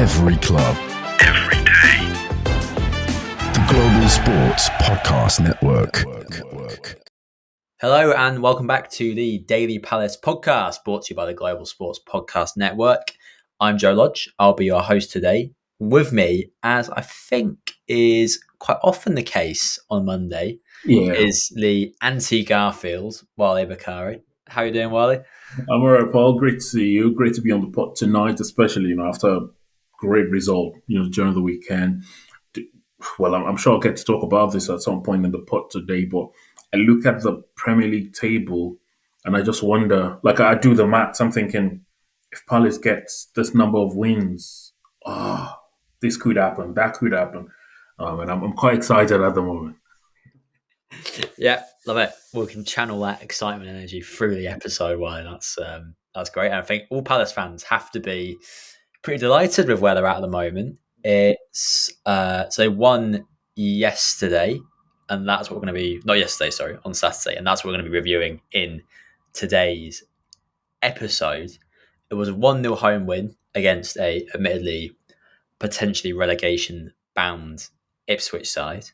Every club. Every day. The Global Sports Podcast Network. Hello and welcome back to the Daily Palace podcast, brought to you by the Global Sports Podcast Network. I'm Joe Lodge. I'll be your host today. With me, as I think is quite often the case on Monday, is the anti-Garfield, Wale Bakari. How are you doing, Wale? I'm all right, Paul. Great to see you. Great to be on the pod tonight, especially, after a great result, during the weekend. Well, I'm sure I'll get to talk about this at some point in the pod today, but I look at the Premier League table and I just wonder, like I do the maths, I'm thinking, if Palace gets this number of wins, this could happen, that could happen. And I'm quite excited at the moment. Yeah, love it. We can channel that excitement and energy through the episode. Why that's great. And I think all Palace fans have to be pretty delighted with where they're at the moment. It's so they won yesterday, and that's what we're going to be on Saturday, and that's what we're going to be reviewing in today's episode. It was a 1-0 home win against a admittedly potentially relegation bound Ipswich side.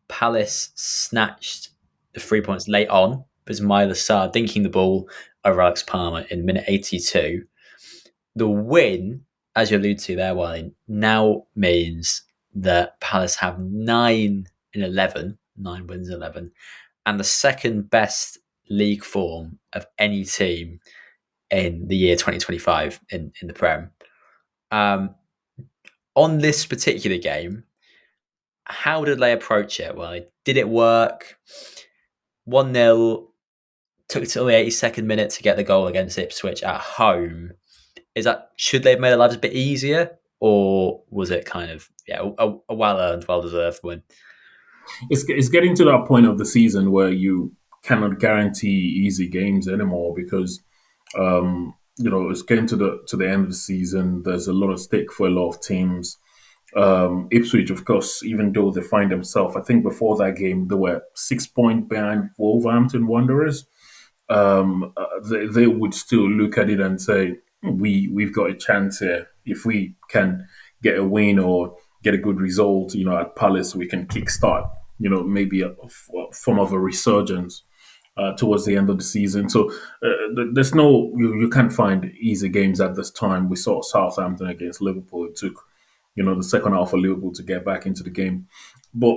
Palace snatched the 3 points late on, because Myla Sarr dinking the ball over Alex Palmer in minute 82. The win, as you alluded to there, Wally, now means that Palace have 9 wins 11, and the second best league form of any team in the year 2025 in the Prem. On this particular game, how did they approach it? Well, did it work? 1-0, took till the 82nd minute to get the goal against Ipswich at home. Should they have made their lives a bit easier, or was it kind of a well-earned, well-deserved win? It's getting to that point of the season where you cannot guarantee easy games anymore because it's getting to the end of the season. There's a lot at stake for a lot of teams. Ipswich, of course, even though they find themselves, I think before that game they were 6 points behind Wolverhampton Wanderers. They would still look at it and say, we've got a chance here. If we can get a win or get a good result, at Palace, we can kickstart, maybe a form of a resurgence towards the end of the season. So there's you can't find easy games at this time. We saw Southampton against Liverpool. It took, the second half for Liverpool to get back into the game. But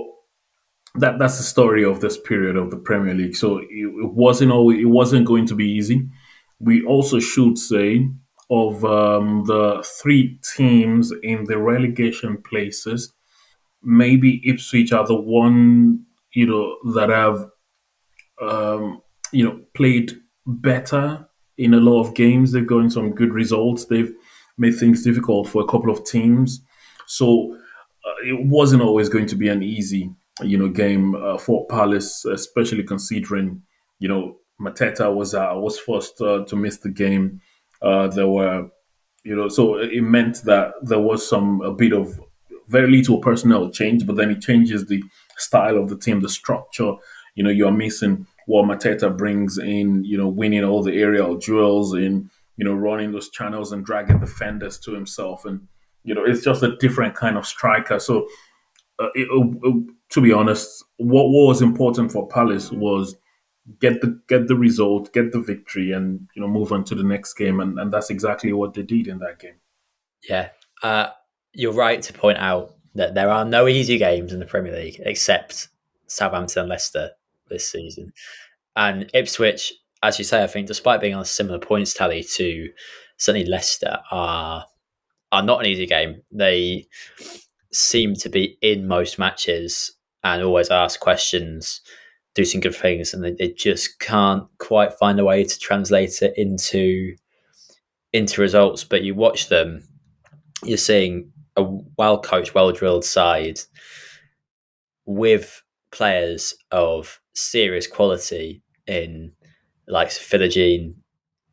that's the story of this period of the Premier League. So it wasn't going to be easy. We also should say of the 3 teams in the relegation places, maybe Ipswich are the one, that have, played better in a lot of games. They've gotten some good results. They've made things difficult for a couple of teams. So it wasn't always going to be an easy, game for Palace, especially considering, Mateta was forced to miss the game. There were, so it meant that there was a bit of very little personnel change, but then it changes the style of the team, the structure. You're missing what Mateta brings in, winning all the aerial duels in, running those channels and dragging defenders to himself. And, it's just a different kind of striker. So, to be honest, what was important for Palace was get the result, get the victory, and move on to the next game, and that's exactly what they did in that game. Yeah, you're right to point out that there are no easy games in the Premier League except Southampton and Leicester this season, and Ipswich, as you say, I think despite being on a similar points tally to certainly Leicester, are not an easy game. They seem to be in most matches and always ask questions, do some good things, and they just can't quite find a way to translate it into results. But you watch them, you're seeing a well-coached, well-drilled side with players of serious quality in like Philogene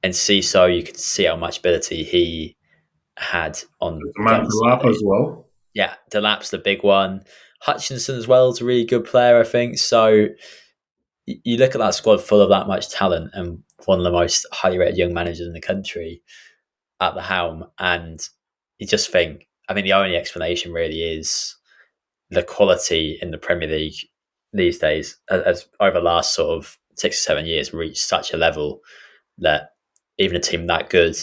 and Ciso. You could see how much ability he had on Delap as well. Yeah, Delap's the big one. Hutchinson as well is a really good player, I think. So you look at that squad full of that much talent and one of the most highly rated young managers in the country at the helm, and you just think, I mean, the only explanation really is the quality in the Premier League these days, as over the last sort of 6 or 7 years, reached such a level that even a team that good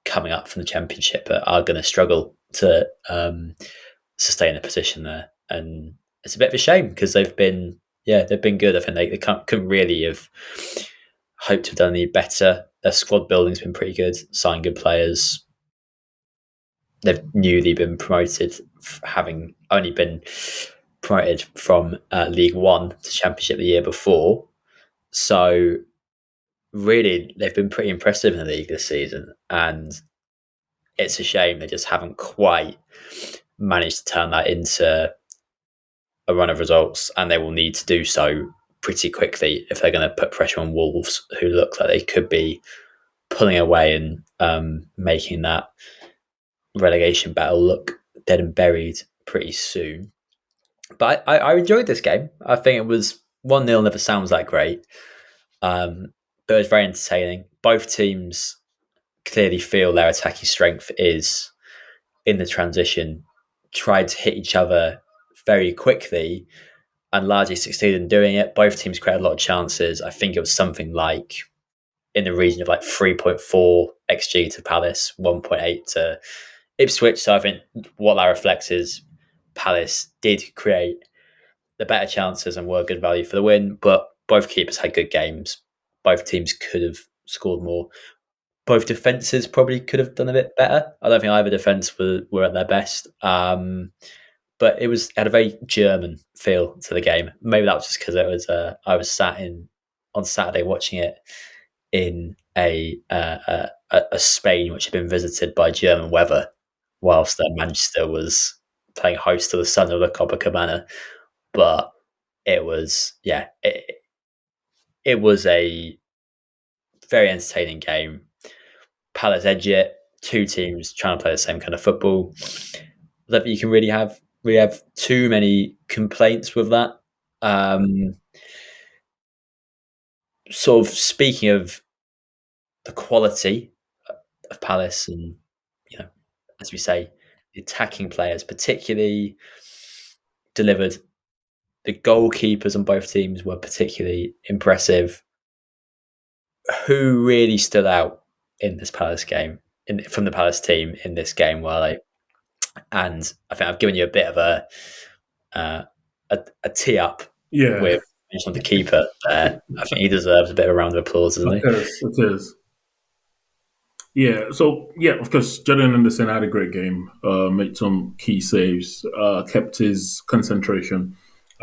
coming up from the Championship are going to struggle to sustain a position there. And it's a bit of a shame because they've been good. I think they couldn't really have hoped to have done any better. Their squad building's been pretty good, signed good players. They've newly been promoted, having only been promoted from League One to Championship the year before. So really, they've been pretty impressive in the league this season, and it's a shame they just haven't quite managed to turn that into a run of results, and they will need to do so pretty quickly if they're going to put pressure on Wolves, who look like they could be pulling away and making that relegation battle look dead and buried pretty soon. But I enjoyed this game. I think it was 1-0, never sounds that great. But it was very entertaining. Both teams clearly feel their attacking strength is in the transition, tried to hit each other very quickly and largely succeeded in doing it. Both teams created a lot of chances. I think it was something like in the region of like 3.4 XG to Palace, 1.8 to Ipswich. So I think what that reflects is Palace did create the better chances and were good value for the win, but both keepers had good games. Both teams could have scored more. Both defences probably could have done a bit better. I don't think either defence were at their best. But it had a very German feel to the game. Maybe that was just because it was I was sat on Saturday watching it in a Spain which had been visited by German weather, whilst Manchester was playing host to the son of the Copacabana. But it was it was a very entertaining game. Palace edge it. Two teams trying to play the same kind of football. I don't think you can really have too many complaints with that. Sort of speaking of the quality of Palace, and as we say, the attacking players particularly delivered. The goalkeepers on both teams were particularly impressive. Who really stood out in this Palace game, from the Palace team in this game, Wale? And I think I've given you a bit of a tee up with the keeper there. I think he deserves a bit of a round of applause, doesn't he? It is. Yeah, so of course, Jordan Henderson had a great game, made some key saves, kept his concentration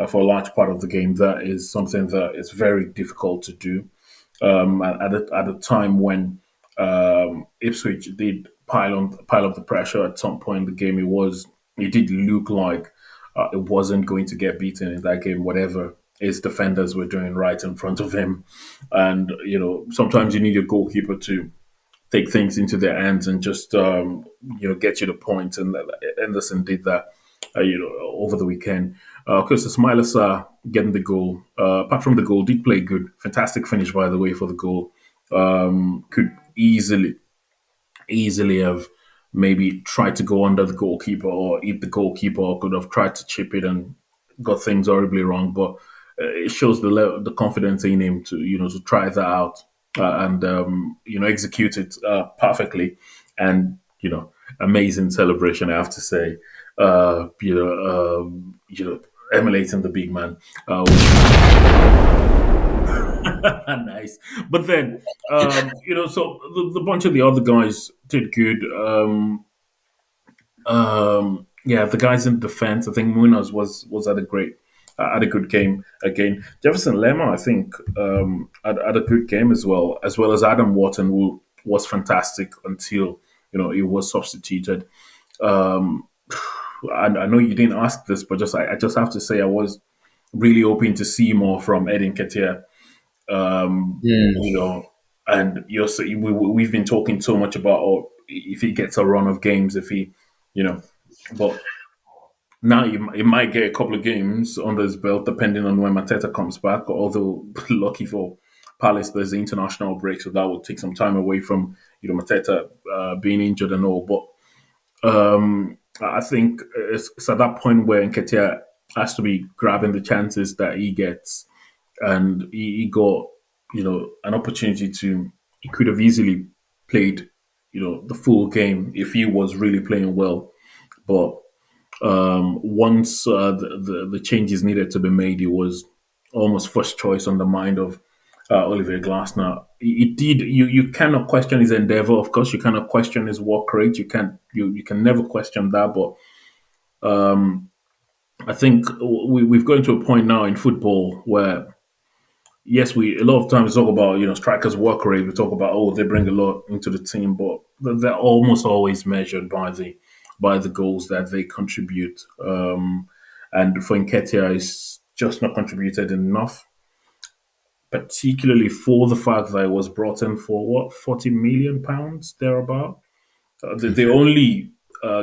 for a large part of the game. That is something that is very difficult to do at a time when Ipswich did pile up the pressure at some point in the game. It did look like it wasn't going to get beaten in that game, whatever his defenders were doing right in front of him. And sometimes you need your goalkeeper to take things into their hands and just get you the point. And Henderson did that over the weekend. Of course, Ismaila getting the goal. Apart from the goal, did play good. Fantastic finish, by the way, for the goal. Could easily have maybe tried to go under the goalkeeper or eat the goalkeeper, or could have tried to chip it and got things horribly wrong. But it shows the confidence in him to try that out and execute it perfectly. And amazing celebration, I have to say. Emulating the big man. Nice. But then, so the bunch of the other guys did good. The guys in defense, I think Munoz was at a good game again. Jefferson Lerma, I think, had a good game as well as Adam Wharton, who was fantastic until he was substituted. I know you didn't ask this, but I just have to say I was really hoping to see more from Edin Ketia. And we've been talking so much about if he gets a run of games, but now he might get a couple of games under his belt depending on when Mateta comes back. Although lucky for Palace, there's the international break, so that will take some time away from Mateta being injured and all. But I think it's at that point where Nketiah has to be grabbing the chances that he gets, and he got an opportunity to. He could have easily played the full game if he was really playing well, but once the changes needed to be made, it was almost first choice on the mind of Olivier Glasner. It did. You cannot question his endeavor. Of course, you cannot question his work rate. You can never question that. But I think we've gotten to a point now in football where yes, we a lot of times talk about strikers' work rate. We talk about they bring a lot into the team, but they're almost always measured by the goals that they contribute. And for Nketiah, it's just not contributed enough, particularly for the fact that it was brought in for what £40 million thereabout. The only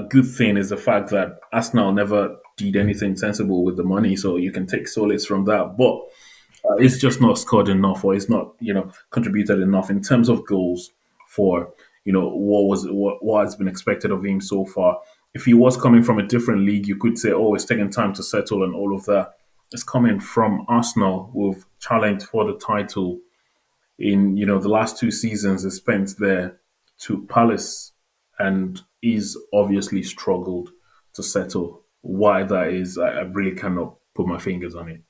good thing is the fact that Arsenal never did anything sensible with the money, so you can take solace from that. But it's just not scored enough, or it's not contributed enough in terms of goals for what has been expected of him so far. If he was coming from a different league, you could say, oh, it's taking time to settle and all of that. It's coming from Arsenal, who've challenged for the title in the last 2 seasons. He spent there, to Palace, and he's obviously struggled to settle. Why that is, I really cannot put my fingers on it.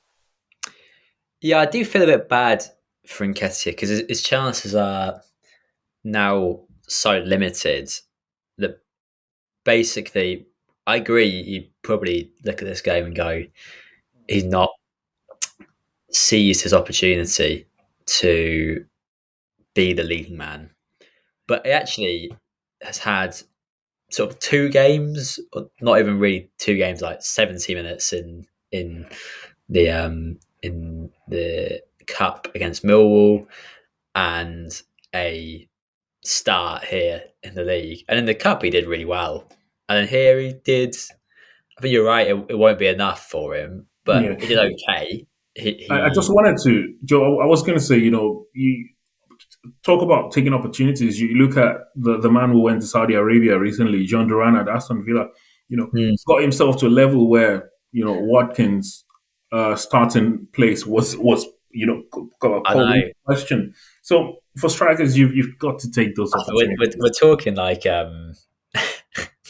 Yeah, I do feel a bit bad for Nketiah because his chances are now so limited that basically, I agree, you probably look at this game and go, he's not seized his opportunity to be the leading man. But he actually has had sort of 2 games, or not even really 2 games, like 70 minutes in the cup against Millwall and a start here in the league. And in the cup, he did really well. And then here he did. I think you're right. It won't be enough for him, but Yeah, he did okay. I just He wanted to, Joe. I was going to say, you talk about taking opportunities. You look at the man who went to Saudi Arabia recently, John Duran at Aston Villa. Hmm. Got himself to a level where Watkins' starting place was I called know. into question. So for strikers, you've got to take those We're opportunities. talking like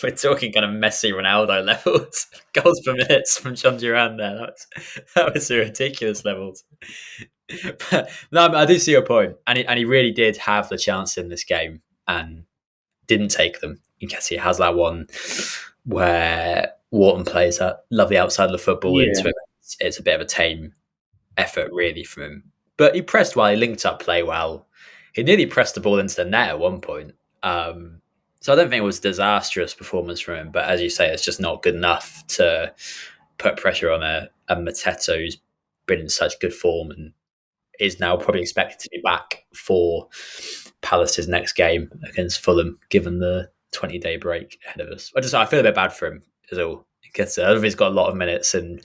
we're talking kind of Messi, Ronaldo levels, goals per minutes from John Duran. There, that was ridiculous levels. But no, I do see your point, and he really did have the chance in this game and didn't take them. Nketiah has that one where Wharton plays that lovely outside of the football Yeah, into it. It's a bit of a tame effort, really, from him. But he pressed well. He linked up play well. He nearly pressed the ball into the net at one point. So I don't think it was a disastrous performance from him. But as you say, it's just not good enough to put pressure on a Mateta who's been in such good form and is now probably expected to be back for Palace's next game against Fulham, given the 20-day break ahead of us. I feel a bit bad for him as well. Because I don't think he's got a lot of minutes in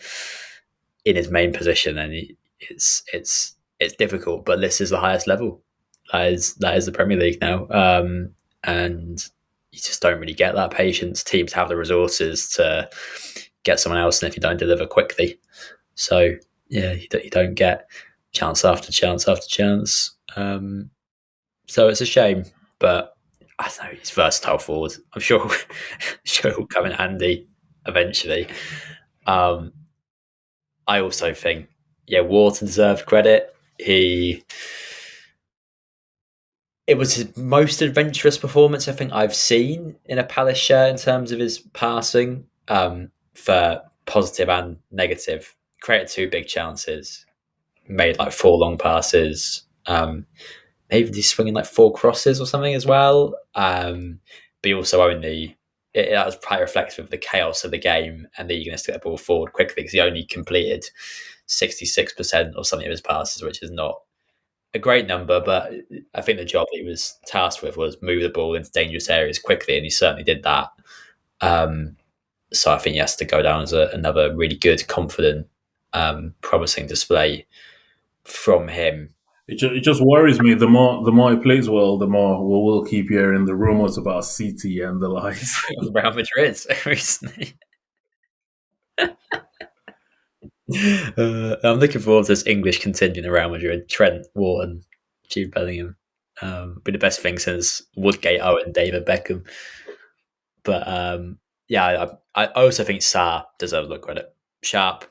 his main position, and it's difficult. But this is the highest level. That is the Premier League now, and you just don't really get that patience. Teams have the resources to get someone else, and if you don't deliver quickly, so yeah, you don't get chance after chance after chance. So it's a shame, but I don't know, he's versatile forward. I'm sure, sure he'll come in handy eventually. Um, I also think, yeah, Wharton deserved credit. It was his most adventurous performance I think I've seen in a Palace shirt in terms of his passing, for positive and negative. Created 2 big chances, made like 4 long passes. Maybe he's swinging like 4 crosses or something as well. But he also only that was probably reflective of the chaos of the game and the eagerness to get the ball forward quickly because he only completed 66% or something of his passes, which is not a great number. But I think the job that he was tasked with was move the ball into dangerous areas quickly, and he certainly did that. So I think he has to go down as another really good, confident, promising display from him. It just worries me. The more he plays well, the more we will keep hearing the rumors about City and the likes. Real Madrid recently. I'm looking forward to this English contingent around Madrid. Trent, Wharton, Jude Bellingham. Be the best thing since Woodgate, Owen, David Beckham. But yeah, I also think Sarr deserves a look credit. Sharp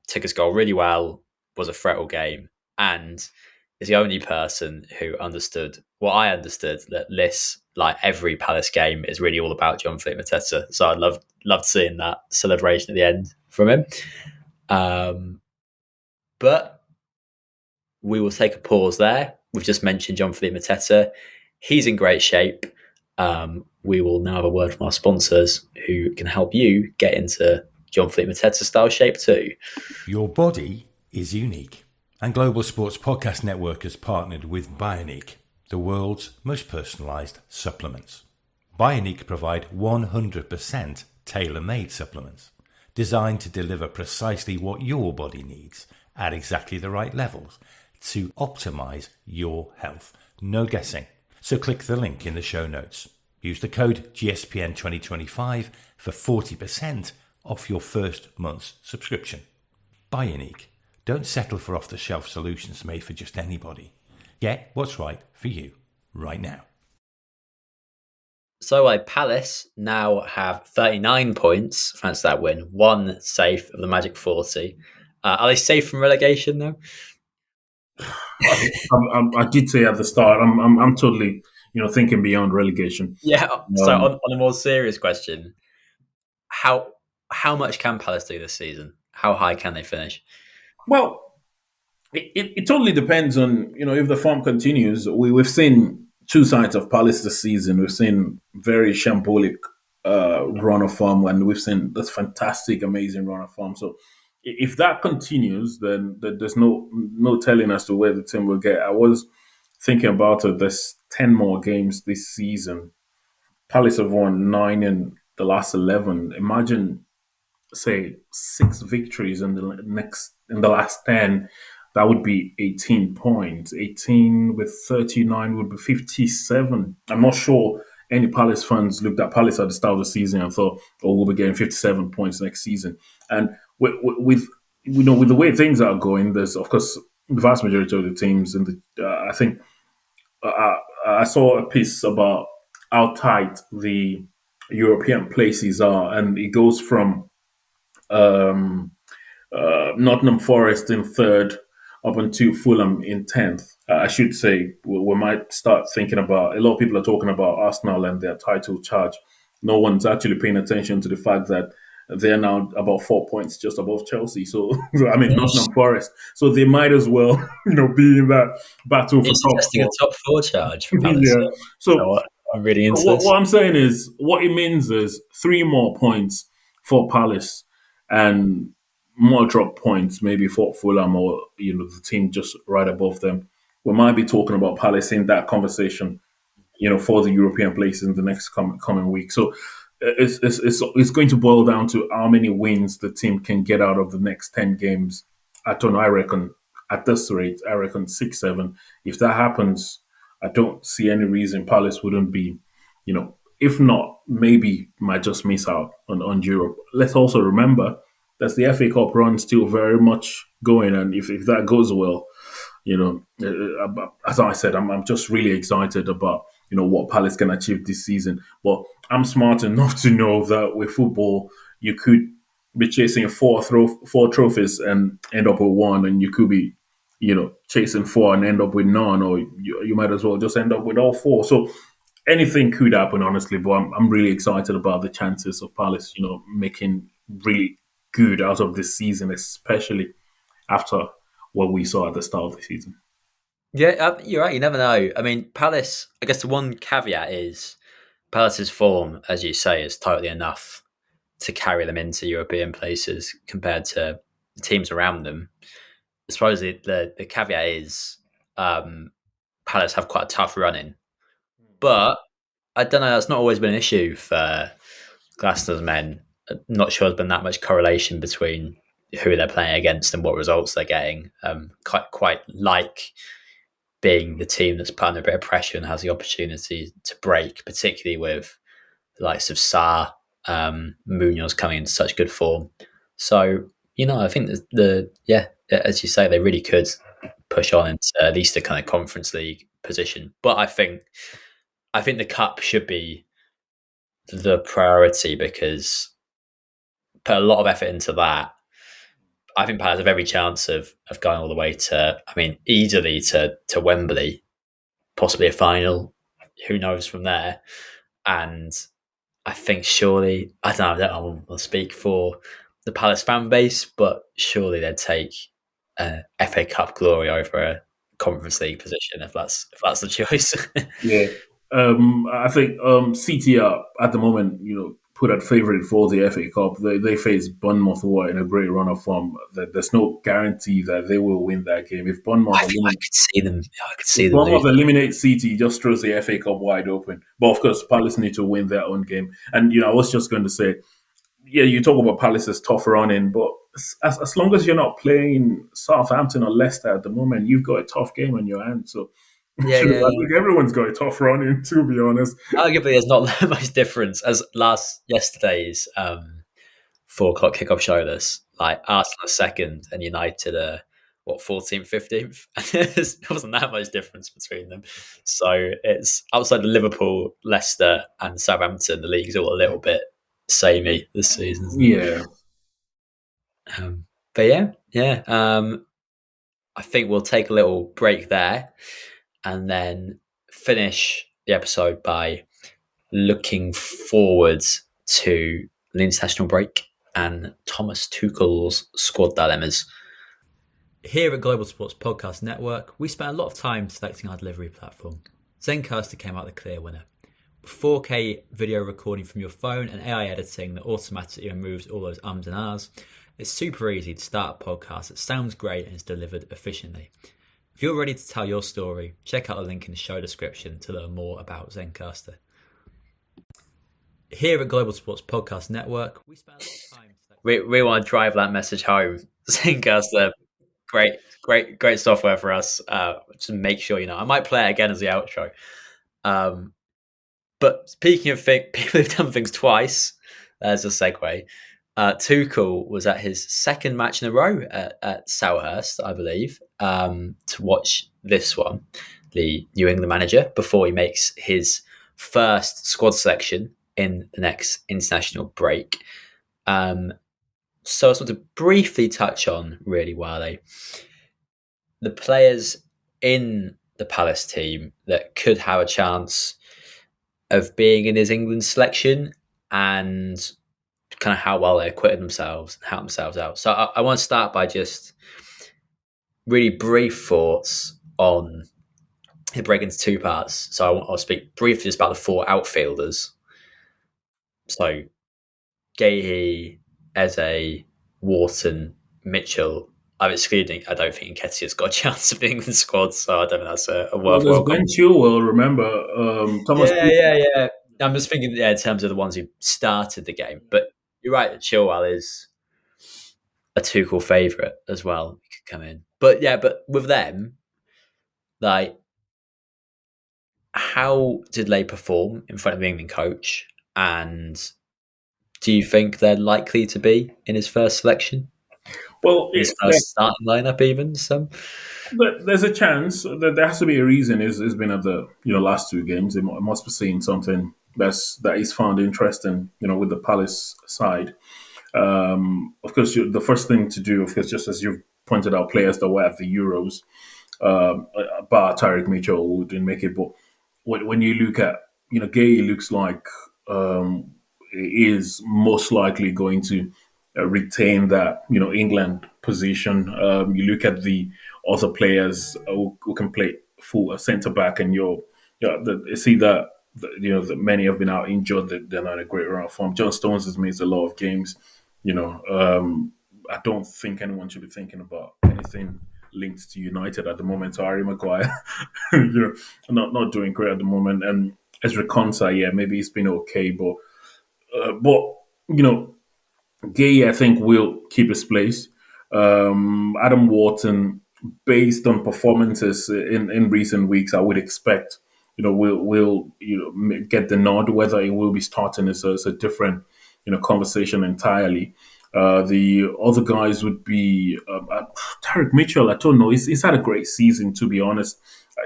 took his goal really well, was a threat all game, and is the only person who understood what I understood, that this, like every Palace game, is really all about John Philip Mateta. So I loved seeing that celebration at the end from him. But we will take a pause there. We've just mentioned John Philip Mateta. He's in great shape. We will now have a word from our sponsors who can help you get into John Philip Mateta style shape too. Your body is unique. And Global Sports Podcast Network has partnered with Bioniq, the world's most personalised supplements. Bioniq provide 100% tailor-made supplements designed to deliver precisely what your body needs at exactly the right levels to optimise your health. No guessing. So click the link in the show notes. Use the code GSPN 2025 for 40% off your first month's subscription. Bioniq. Don't settle for off-the-shelf solutions made for just anybody. Get what's right for you right now. So Palace now have 39 points, thanks to that win. One safe of the Magic 40. Are they safe from relegation though? I did say at the start, I'm totally, thinking beyond relegation. Yeah. So on a more serious question, how much can Palace do this season? How high can they finish? Well, it totally depends on, if the form continues. We've seen two sides of Palace this season. We've seen very shambolic run of form, and we've seen this fantastic, amazing run of form. So if that continues, then there's no telling as to where the team will get. I was thinking about it. There's 10 more games this season. Palace have won 9 in the last 11. Imagine, say, 6 victories in the last 10. That would be 18 points. 18 with 39 would be 57. I'm not sure any Palace fans looked at Palace at the start of the season and thought, "Oh, we'll be getting 57 points next season." And with the way things are going, there's of course the vast majority of the teams in the. I think I saw a piece about how tight the European places are, and it goes from Nottingham Forest in third up until Fulham in 10th. I should say we might start thinking about, a lot of people are talking about Arsenal and their title charge. No one's actually paying attention to the fact that they're now about 4 points just above Chelsea. So, I mean, Nottingham Forest. So they might as well, be in that battle for top It's a top 4 charge for Palace. Yeah. So I'm really into this. What I'm saying is, what it means is 3 more points for Palace and more drop points, maybe for Fulham or the team just right above them. We might be talking about Palace in that conversation, for the European places in the next coming week. So it's going to boil down to how many wins the team can get out of the next 10 games. I don't know. I reckon at this rate, 6, 7. If that happens, I don't see any reason Palace wouldn't be, if not, maybe might just miss out on Europe. Let's also remember that's the FA Cup run still very much going, and if that goes well, as I said, I'm just really excited about what Palace can achieve this season. But I'm smart enough to know that with football, you could be chasing four trophies and end up with one, and you could be chasing 4 and end up with none, or you might as well just end up with all 4. So anything could happen, honestly. But I'm really excited about the chances of Palace, making really good out of this season, especially after what we saw at the start of the season. Yeah, you're right. You never know. I mean, Palace, I guess the one caveat is Palace's form, as you say, is totally enough to carry them into European places compared to the teams around them. I suppose the caveat is Palace have quite a tough run-in. But I don't know, that's not always been an issue for Glasner's men. I'm not sure there's been that much correlation between who they're playing against and what results they're getting. Quite like being the team that's put under a bit of pressure and has the opportunity to break, particularly with the likes of Sarr, Munoz coming into such good form. So, I think as you say, they really could push on into at least a kind of Conference League position. But I think the cup should be the priority, because put a lot of effort into that. I think Palace have every chance of going all the way to, easily to Wembley, possibly a final. Who knows from there? And I think surely, I don't know, I'll speak for the Palace fan base, but surely they'd take FA Cup glory over a Conference League position if that's the choice. Yeah. I think City are at the moment, put at favourite for the FA Cup. They face Bournemouth, who are in a great run of form. There's no guarantee that they will win that game. If Bournemouth, I could see them. if Bournemouth eliminate City, just throws the FA Cup wide open. But of course, Palace need to win their own game. And I was just going to say, yeah, you talk about Palace's tough running, but as long as you're not playing Southampton or Leicester at the moment, you've got a tough game on your hands. So Yeah, I think everyone's got a tough running, to be honest. Arguably, there's not that much difference as yesterday's 4:00 kickoff showed us. Like Arsenal are second and United are 14th, 15th. There wasn't that much difference between them. So it's outside of Liverpool, Leicester, and Southampton. The league's all a little bit samey this season. Yeah. But I think we'll take a little break there and then finish the episode by looking forward to the international break and Thomas Tuchel's squad dilemmas. Here at Global Sports Podcast Network, we spent a lot of time selecting our delivery platform. Zencastr came out the clear winner. 4K video recording from your phone and AI editing that automatically removes all those ums and ahs. It's super easy to start a podcast that sounds great and is delivered efficiently. If you're ready to tell your story, check out the link in the show description to learn more about Zencastr. Here at Global Sports Podcast Network, we spend a lot of time. We want to drive that message home. Zencastr, great software for us. Just make sure I might play it again as the outro. But speaking of people who've done things twice, there's a segue. Tuchel was at his second match in a row at Selhurst, I believe, to watch this one, the New England manager, before he makes his first squad selection in the next international break. So I just want to briefly touch on, really, Wale, the players in the Palace team that could have a chance of being in his England selection and kind of how well they acquitted themselves and helped themselves out. So I want to start by just really brief thoughts on the break into two parts. So I'll speak briefly just about the four outfielders. So Gahey, Eze, Wharton, Mitchell. I'm excluding. I don't think Nketiah's got a chance of being in the squad, so I don't think that's a worthwhile. Ben Chilwell, remember Thomas. Yeah. I'm just thinking, in terms of the ones who started the game. But you're right that Chilwell is a Tuchel favourite as well. He could come in, but with them, like, how did they perform in front of the England coach? And do you think they're likely to be in his first selection? Well, his first starting lineup, even some. But there's a chance that there has to be a reason. It's been at the last two games. It must be seeing something that is found interesting. With the Palace side. Of course, the first thing to do, of course, just as you've pointed out, players that were at the Euros, bar Tyrick Mitchell didn't make it. But when you look at Gay, looks like is most likely going to retain that England position. You look at the other players who can play full centre back, and you see that that many have been out injured. That they're not in a great run of form. John Stones has missed a lot of games. I don't think anyone should be thinking about anything linked to United at the moment. So Harry Maguire, not doing great at the moment, and Ezra Konsa, maybe he's been okay, but Gay, I think, will keep his place. Adam Wharton based on performances in recent weeks, I would expect we'll get the nod. Whether it will be starting is a different conversation entirely. The other guys would be Tarek Mitchell. I don't know. He's had a great season, to be honest.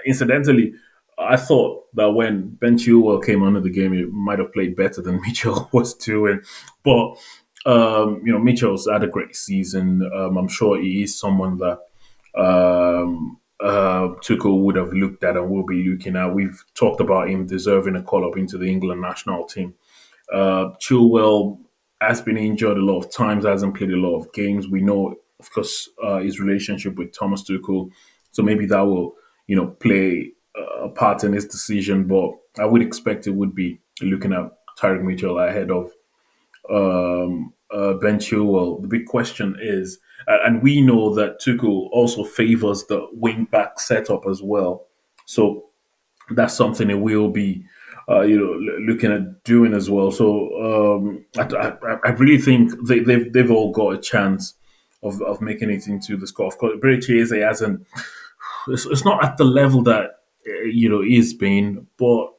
Incidentally, I thought that when Ben Chilwell came onto the game, he might have played better than Mitchell was doing. But Mitchell's had a great season. I'm sure he is someone that Tuchel would have looked at and will be looking at. We've talked about him deserving a call up into the England national team. Chilwell has been injured a lot of times, hasn't played a lot of games. We know, of course, his relationship with Thomas Tuchel, so maybe that will, play a part in his decision. But I would expect it would be looking at Tyrick Mitchell ahead of Ben Chilwell. The big question is, and we know that Tuchel also favors the wing back setup as well. So that's something it will be, looking at doing as well. So I really think they've all got a chance of making it into the squad. Of course, Berichese hasn't. It's not at the level that he's been, but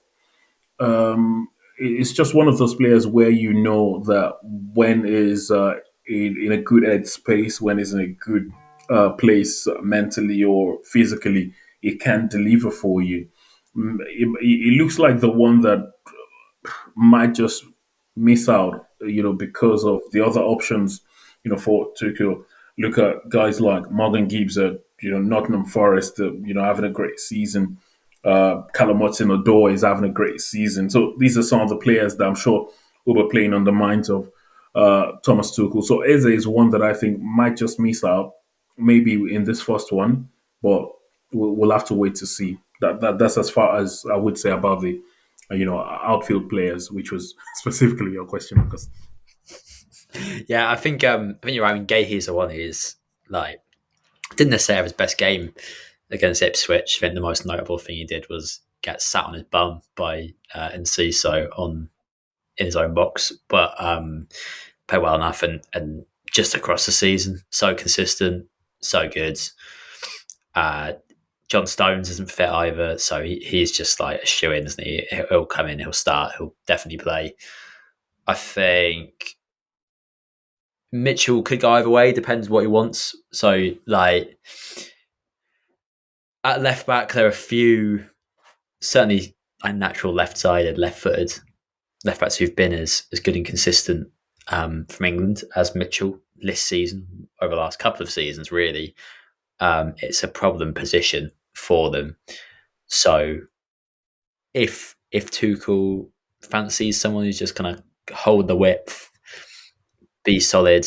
it's just one of those players where you know that when is in a good head space, when is in a good place mentally or physically, it can deliver for you. It looks like the one that might just miss out, because of the other options, for Tuchel. Look at guys like Morgan Gibbs at, Nottingham Forest, having a great season. Callum Hudson-Odoi is having a great season. So these are some of the players that I'm sure will be playing on the minds of Thomas Tuchel. So Eze is one that I think might just miss out, maybe in this first one, but we'll have to wait to see. That's as far as I would say about the outfield players, which was specifically your question, because Yeah, I think you're right. I mean, Gahey's the one who's like didn't necessarily have his best game against Ipswich. I think the most notable thing he did was get sat on his bum by Enciso in his own box, but played well enough and just across the season, so consistent, so good. John Stones isn't fit either, so he's just like a shoe-in, isn't he? He'll come in, he'll start, he'll definitely play. I think Mitchell could go either way, depends what he wants. So, like, at left back, there are a few, certainly like natural left-sided, left-footed left backs who've been as good and consistent from England as Mitchell this season, over the last couple of seasons, really. It's a problem position for them. So if Tuchel fancies someone who's just going to hold the width, be solid,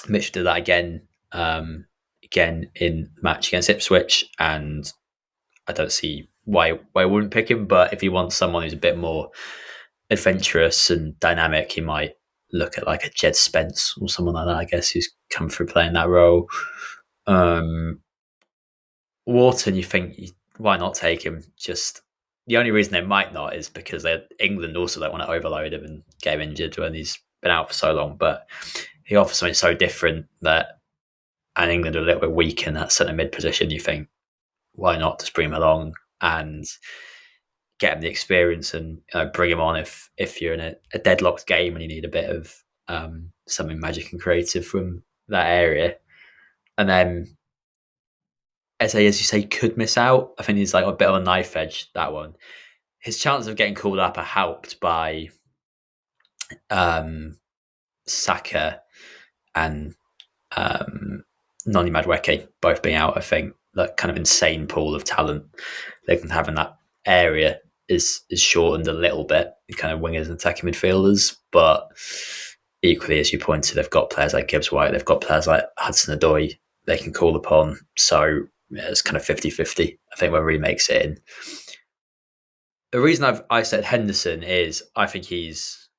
Mitchell did that again in the match against Ipswich, and I don't see why I wouldn't pick him. But if he wants someone who's a bit more adventurous and dynamic, he might look at like a Jed Spence or someone like that, I guess, who's come through playing that role. Wharton, you think, why not take him? Just the only reason they might not is because England also don't want to overload him and get him injured when he's been out for so long. But he offers something so different and England are a little bit weak in that centre mid position. You think, why not just bring him along and get him the experience and bring him on if you're in a deadlocked game and you need a bit of something magic and creative from that area. And then Eze, as you say, could miss out. I think he's like a bit of a knife edge, that one. His chances of getting called up are helped by Saka and Noni Madueke both being out. I think that kind of insane pool of talent they can have in that area is shortened a little bit, kind of wingers and attacking midfielders. But equally, as you pointed, they've got players like Gibbs White, they've got players like Hudson-Odoi they can call upon. So it's kind of 50-50, I think, whether he makes it in. The reason I said Henderson is I think he's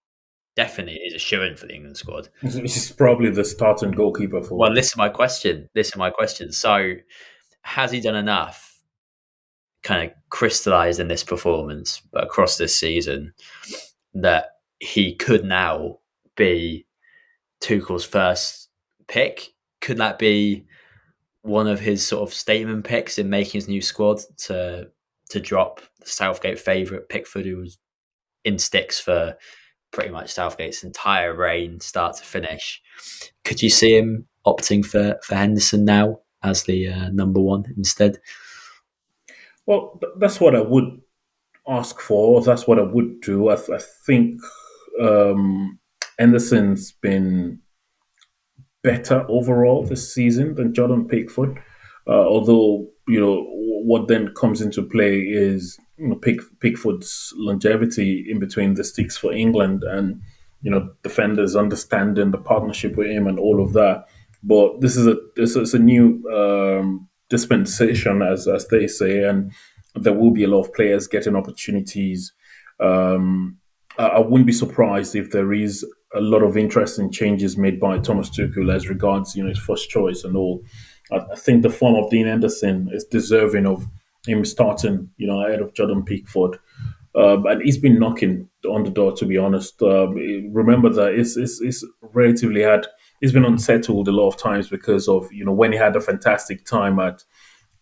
definitely is a shoo-in for the England squad. He's probably the starting goalkeeper for. Well, listen to my question. So has he done enough kind of crystallized in this performance, but across this season, that he could now be Tuchel's first pick? Could that be one of his sort of statement picks in making his new squad to drop the Southgate favourite Pickford, who was in sticks for pretty much Southgate's entire reign, start to finish. Could you see him opting for Henderson now as the number one instead? Well, that's what I would ask for. That's what I would do. I think Henderson's been better overall this season than Jordan Pickford. Although, what then comes into play is Pickford's longevity in between the sticks for England, and defenders understanding the partnership with him and all of that. But this is a new dispensation, as they say, and there will be a lot of players getting opportunities. I wouldn't be surprised if there is a lot of interesting changes made by Thomas Tuchel as regards his first choice and all. I think the form of Dean Henderson is deserving of him starting ahead of Jordan Pickford. And he's been knocking on the door, to be honest. Remember that it's relatively had. He's been unsettled a lot of times because of when he had a fantastic time at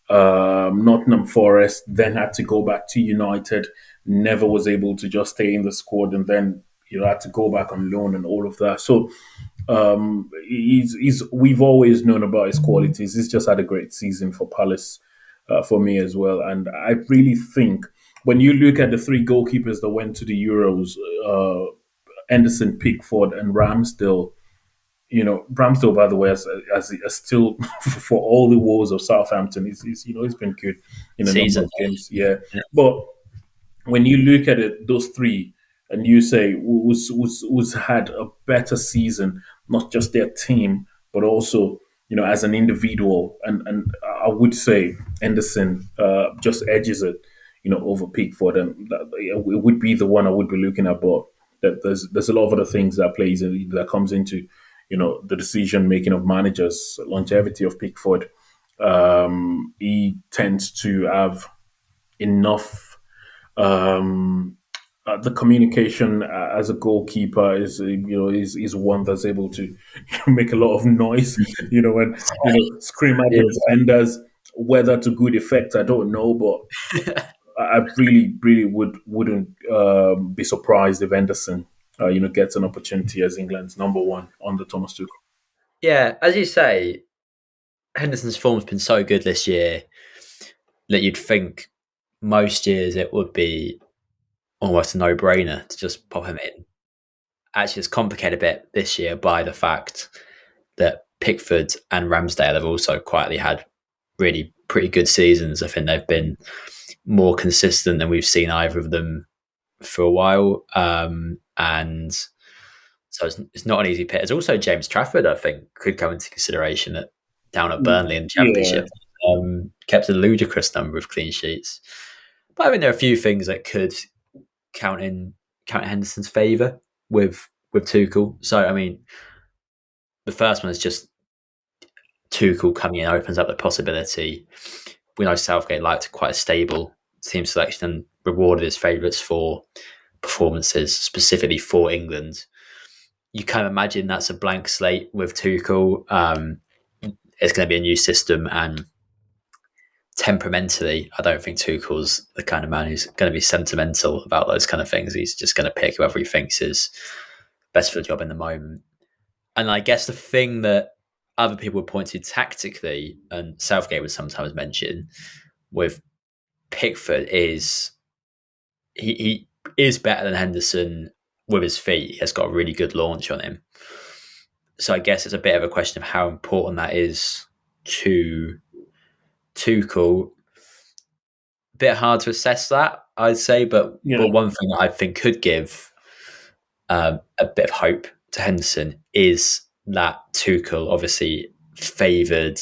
Nottingham Forest, then had to go back to United, never was able to just stay in the squad, and then had to go back on loan and all of that. So we've always known about his qualities. He's just had a great season for Palace, for me as well. And I really think when you look at the three goalkeepers that went to the Euros, Henderson, Pickford, and Ramsdale. Ramsdale, by the way, has still for all the woes of Southampton, he's been good in a number of games. Yeah, but when you look at it, those three, and you say who's had a better season, not just their team, but also as an individual, and I would say Henderson just edges it, over Pickford, and it would be the one I would be looking at. But there's a lot of other things that comes into the decision making of managers, longevity of Pickford. He tends to have enough. The communication as a goalkeeper is one that's able to make a lot of noise, and scream at the defenders. Whether to good effect, I don't know, but I really, really wouldn't be surprised if Henderson, gets an opportunity as England's number one under Thomas Tuchel. Yeah, as you say, Henderson's form's been so good this year that you'd think most years it would be almost a no-brainer to just pop him in. Actually, it's complicated a bit this year by the fact that Pickford and Ramsdale have also quietly had really pretty good seasons. I think they've been more consistent than we've seen either of them for a while. And so it's not an easy pick. There's also James Trafford, I think, could come into consideration down at Burnley in the Championship. Yeah. Kept a ludicrous number of clean sheets. But I mean, there are a few things that could count Henderson's favour with Tuchel. So, I mean, the first one is just Tuchel coming in opens up the possibility. We know Southgate liked quite a stable team selection and rewarded his favourites for performances specifically for England. You kind of imagine that's a blank slate with Tuchel. It's going to be a new system, and temperamentally, I don't think Tuchel's the kind of man who's going to be sentimental about those kind of things. He's just going to pick whoever he thinks is best for the job in the moment. And I guess the thing that other people would point to tactically, and Southgate would sometimes mention with Pickford, is he is better than Henderson with his feet. He has got a really good launch on him. So I guess it's a bit of a question of how important that is to Tuchel. A bit hard to assess that, I'd say, but one thing that I think could give a bit of hope to Henderson is that Tuchel obviously favoured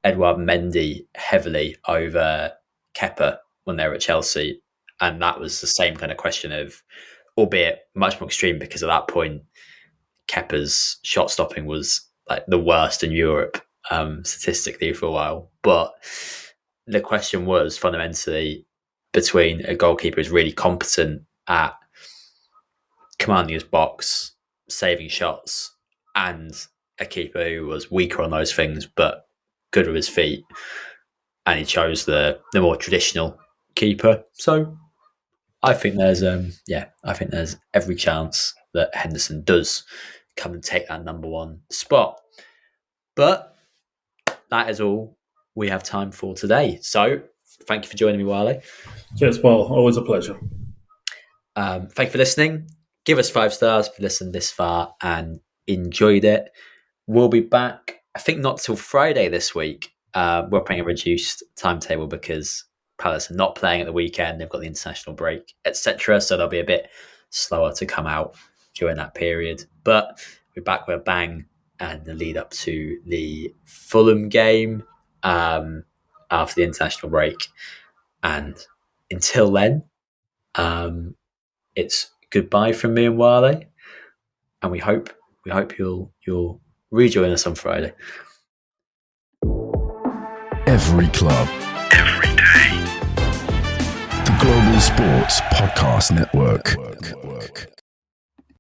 Edouard Mendy heavily over Kepa when they were at Chelsea. And that was the same kind of question of, albeit much more extreme, because at that point, Kepa's shot stopping was like the worst in Europe statistically for a while. But the question was fundamentally between a goalkeeper who's really competent at commanding his box, saving shots, and a keeper who was weaker on those things, but good with his feet, and he chose the more traditional keeper. So I think there's every chance that Henderson does come and take that number one spot. But that is all we have time for today. So thank you for joining me, Wale. Cheers, Paul. Always a pleasure. Thank you for listening. Give us 5 stars if you listened this far and enjoyed it. We'll be back, I think not till Friday this week. We're playing a reduced timetable because Palace are not playing at the weekend. They've got the international break, etc. So they'll be a bit slower to come out during that period. But we're back with a bang and the lead up to the Fulham game after the international break. And until then, it's goodbye from me and Wale, and we hope you'll rejoin us on Friday. Every club, every day. The Global Sports Podcast Network.